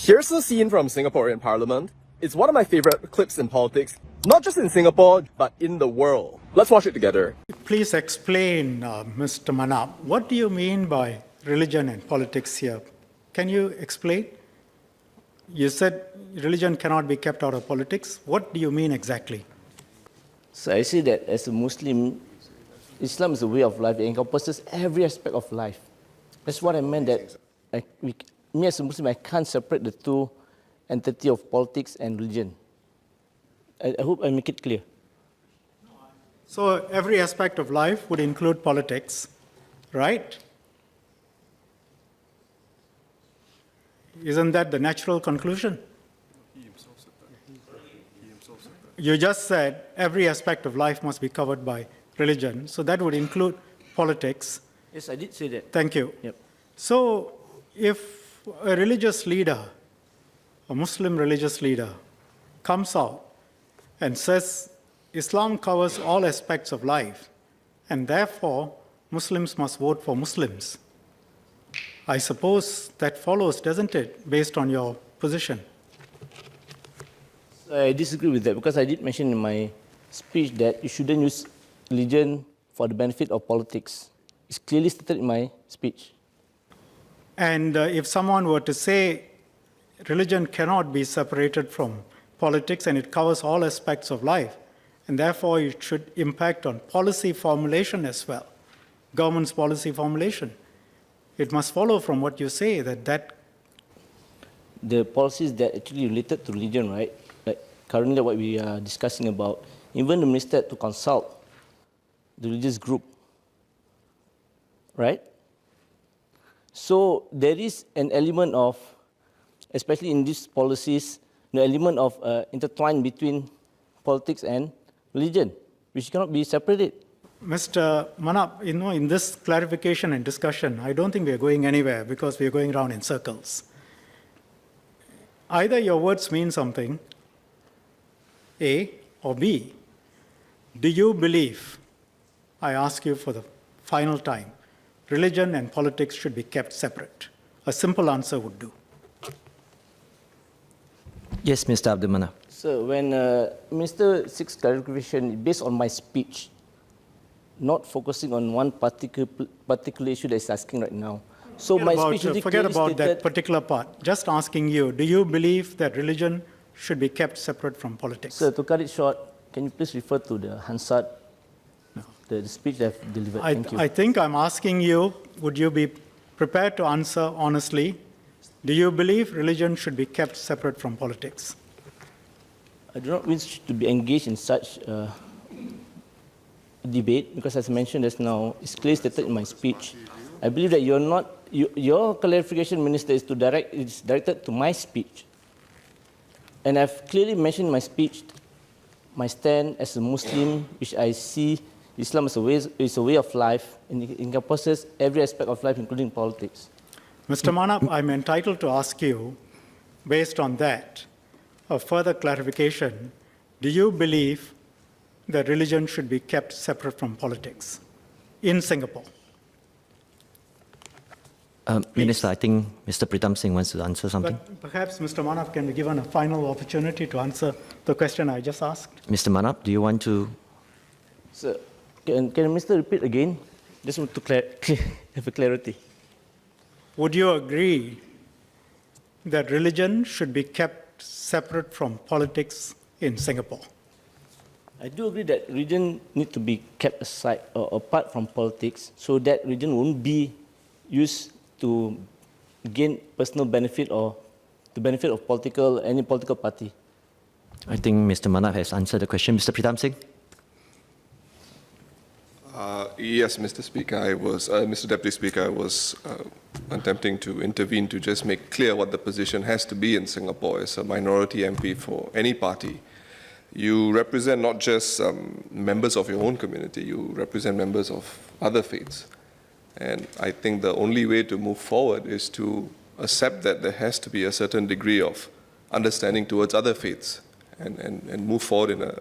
Here's a scene from Singaporean Parliament. It's one of my favorite clips in politics, not just in Singapore, but in the world. Let's watch it together. Please explain, Mr. Manap, what do you mean by religion and politics here? Can you explain? You said religion cannot be kept out of politics. What do you mean exactly? So I say that as a Muslim, Islam is a way of life. It encompasses every aspect of life. That's what I meant, that me as a Muslim, I can't separate the two entities of politics and religion. I hope I make it clear. So every aspect of life would include politics, right? Isn't that the natural conclusion? You just said every aspect of life must be covered by religion, so that would include politics. Yes, I did say that. Thank you. Yep. So if a religious leader, a Muslim religious leader, comes out and says Islam covers all aspects of life, and therefore Muslims must vote for Muslims, I suppose that follows, doesn't it, based on your position? I disagree with that, because I did mention in my speech that you shouldn't use religion for the benefit of politics. It's clearly stated in my speech. And if someone were to say religion cannot be separated from politics and it covers all aspects of life, and therefore it should impact on policy formulation as well, government's policy formulation, it must follow from what you say that the policies that actually related to religion, right? Like currently what we are discussing about, even the minister had to consult the religious group, right? So there is an element of, especially in these policies, the element of intertwine between politics and religion, which cannot be separated. Mr. Manap, in this clarification and discussion, I don't think we are going anywhere because we are going around in circles. Either your words mean something, A, or B. Do you believe, I ask you for the final time, religion and politics should be kept separate? A simple answer would do. Yes, Mr. Abdul Manap. So when Minister seeks clarification based on my speech, not focusing on one particular issue that is asking right now. So Forget about that particular part. Just asking you, do you believe that religion should be kept separate from politics? Sir, to cut it short, can you please refer to the Hansard, the speech that I've delivered? Thank you. I think I'm asking you, would you be prepared to answer honestly? Do you believe religion should be kept separate from politics? I do not wish to be engaged in such debate, because as I mentioned just now, it's clearly stated in my speech. I believe that your clarification, Minister, is directed to my speech. And I've clearly mentioned in my speech my stand as a Muslim, which I see Islam as a way of life, and it encompasses every aspect of life, including politics. Mr. Manap, I'm entitled to ask you, based on that, a further clarification. Do you believe that religion should be kept separate from politics in Singapore? Minister, I think Mr. Pritam Singh wants to answer something. But perhaps Mr. Manap can be given a final opportunity to answer the question I just asked. Mr. Manap, do you want to? Sir, can the Minister repeat again? Just want to have a clarity. Would you agree that religion should be kept separate from politics in Singapore? I do agree that religion needs to be kept aside or apart from politics, so that religion won't be used to gain personal benefit or the benefit of any political party. I think Mr. Manap has answered the question. Mr. Pritam Singh? Yes, Mr. Speaker, Mr. Deputy Speaker, I was attempting to intervene to just make clear what the position has to be in Singapore as a minority MP for any party. You represent not just members of your own community, you represent members of other faiths. And I think the only way to move forward is to accept that there has to be a certain degree of understanding towards other faiths and move forward in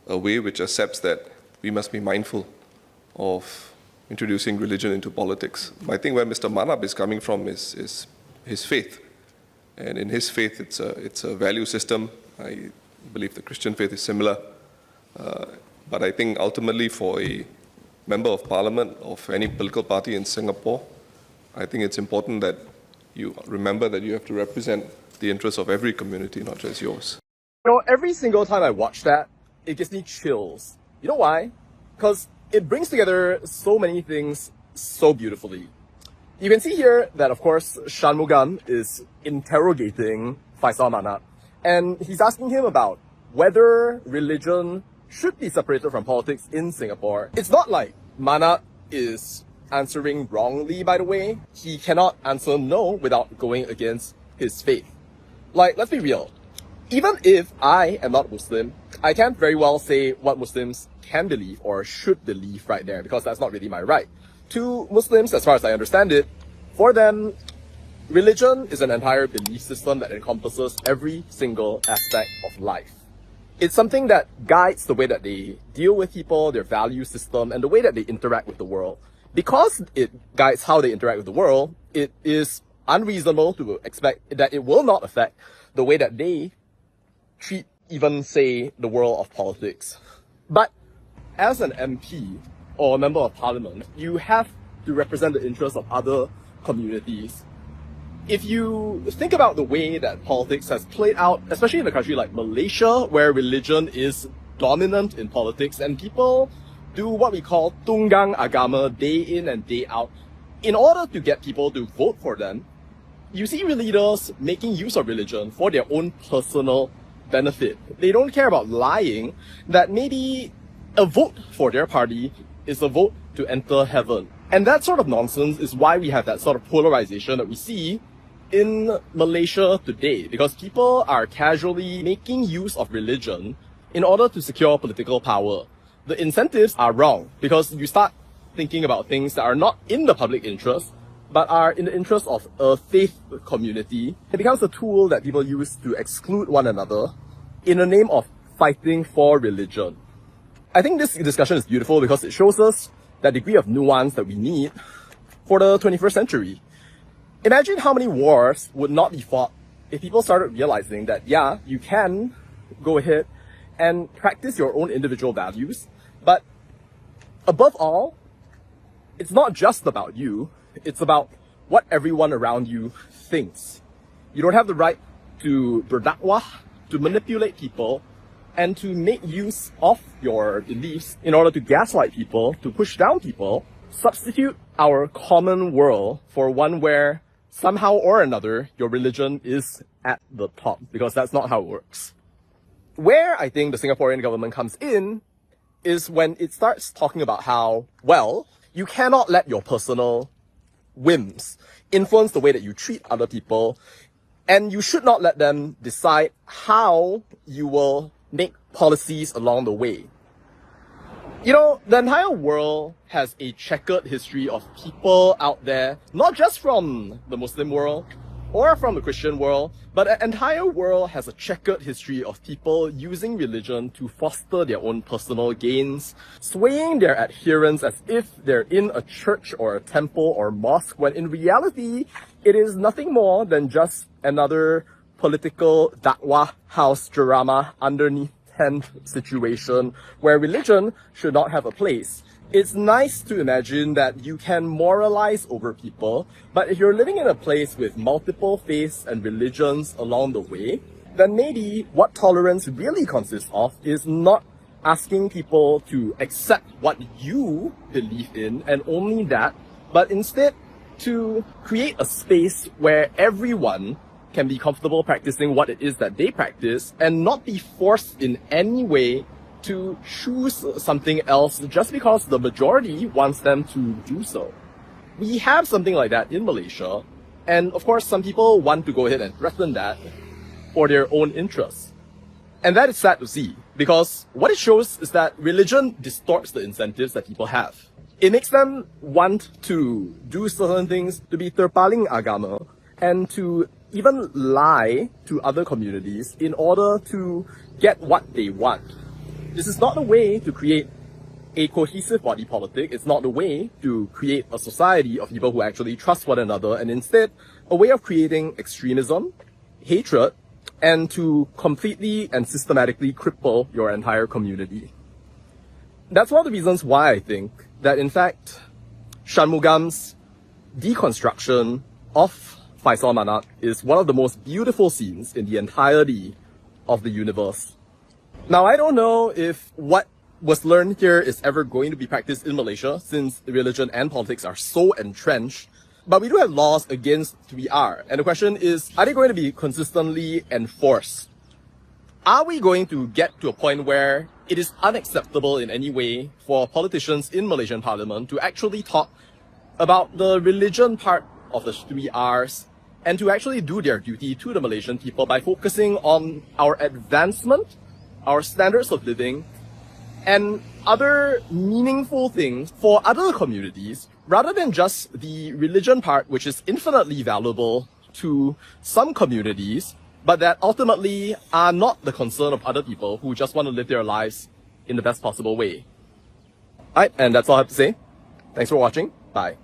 a way which accepts that we must be mindful of introducing religion into politics. I think where Mr. Manap is coming from is his faith. And in his faith, it's a value system. I believe the Christian faith is similar. But I think ultimately for a member of parliament of any political party in Singapore, I think it's important that you remember that you have to represent the interests of every community, not just yours. You know, every single time I watch that, it gives me chills. You know why? Because it brings together so many things so beautifully. You can see here that, of course, Shanmugam is interrogating Faisal Manat, and he's asking him about whether religion should be separated from politics in Singapore. It's not like Manat is answering wrongly, by the way. He cannot answer no without going against his faith. Like, let's be real. Even if I am not Muslim, I can't very well say what Muslims can believe or should believe right there, because that's not really my right. To Muslims, as far as I understand it, for them, religion is an entire belief system that encompasses every single aspect of life. It's something that guides the way that they deal with people, their value system, and the way that they interact with the world. Because it guides how they interact with the world, it is unreasonable to expect that it will not affect the way that they treat, even say, the world of politics. But as an MP or a member of parliament, you have to represent the interests of other communities. If you think about the way that politics has played out, especially in a country like Malaysia, where religion is dominant in politics and people do what we call tunggang agama day in and day out, in order to get people to vote for them, you see leaders making use of religion for their own personal benefit. They don't care about lying that maybe a vote for their party is a vote to enter heaven. And that sort of nonsense is why we have that sort of polarization that we see in Malaysia today, because people are casually making use of religion in order to secure political power. The incentives are wrong, because you start thinking about things that are not in the public interest, but are in the interest of a faith community. It becomes a tool that people use to exclude one another in the name of fighting for religion. I think this discussion is beautiful because it shows us that degree of nuance that we need for the 21st century. Imagine how many wars would not be fought if people started realizing that, yeah, you can go ahead and practice your own individual values, but above all, it's not just about you, it's about what everyone around you thinks. You don't have the right to berdakwah, to manipulate people, and to make use of your beliefs in order to gaslight people, to push down people. Substitute our common world for one where somehow or another your religion is at the top, because that's not how it works. Where I think the Singaporean government comes in is when it starts talking about how, well, you cannot let your personal whims influence the way that you treat other people, and you should not let them decide how you will make policies along the way. You know, the entire world has a checkered history of people out there, not just from the Muslim world or from the Christian world, but the entire world has a checkered history of people using religion to foster their own personal gains, swaying their adherents as if they're in a church or a temple or mosque, when in reality, it is nothing more than just another political dakwah house drama underneath tent situation where religion should not have a place. It's nice to imagine that you can moralize over people, but if you're living in a place with multiple faiths and religions along the way, then maybe what tolerance really consists of is not asking people to accept what you believe in and only that, but instead to create a space where everyone can be comfortable practicing what it is that they practice and not be forced in any way to choose something else just because the majority wants them to do so. We have something like that in Malaysia, and of course some people want to go ahead and threaten that for their own interests. And that is sad to see, because what it shows is that religion distorts the incentives that people have. It makes them want to do certain things, to be terpaling agama, and to even lie to other communities in order to get what they want. This is not the way to create a cohesive body politic. It's not the way to create a society of people who actually trust one another, and instead a way of creating extremism hatred and to completely and systematically cripple your entire community. That's one of the reasons why I think that, in fact, Shanmugam's deconstruction of Faisal Manat is one of the most beautiful scenes in the entirety of the universe. Now, I don't know if what was learned here is ever going to be practiced in Malaysia, since religion and politics are so entrenched, but we do have laws against 3R. And the question is, are they going to be consistently enforced? Are we going to get to a point where it is unacceptable in any way for politicians in Malaysian Parliament to actually talk about the religion part of the 3Rs and to actually do their duty to the Malaysian people by focusing on our advancement, our standards of living, and other meaningful things for other communities, rather than just the religion part, which is infinitely valuable to some communities, but that ultimately are not the concern of other people who just want to live their lives in the best possible way. Alright, and that's all I have to say. Thanks for watching. Bye.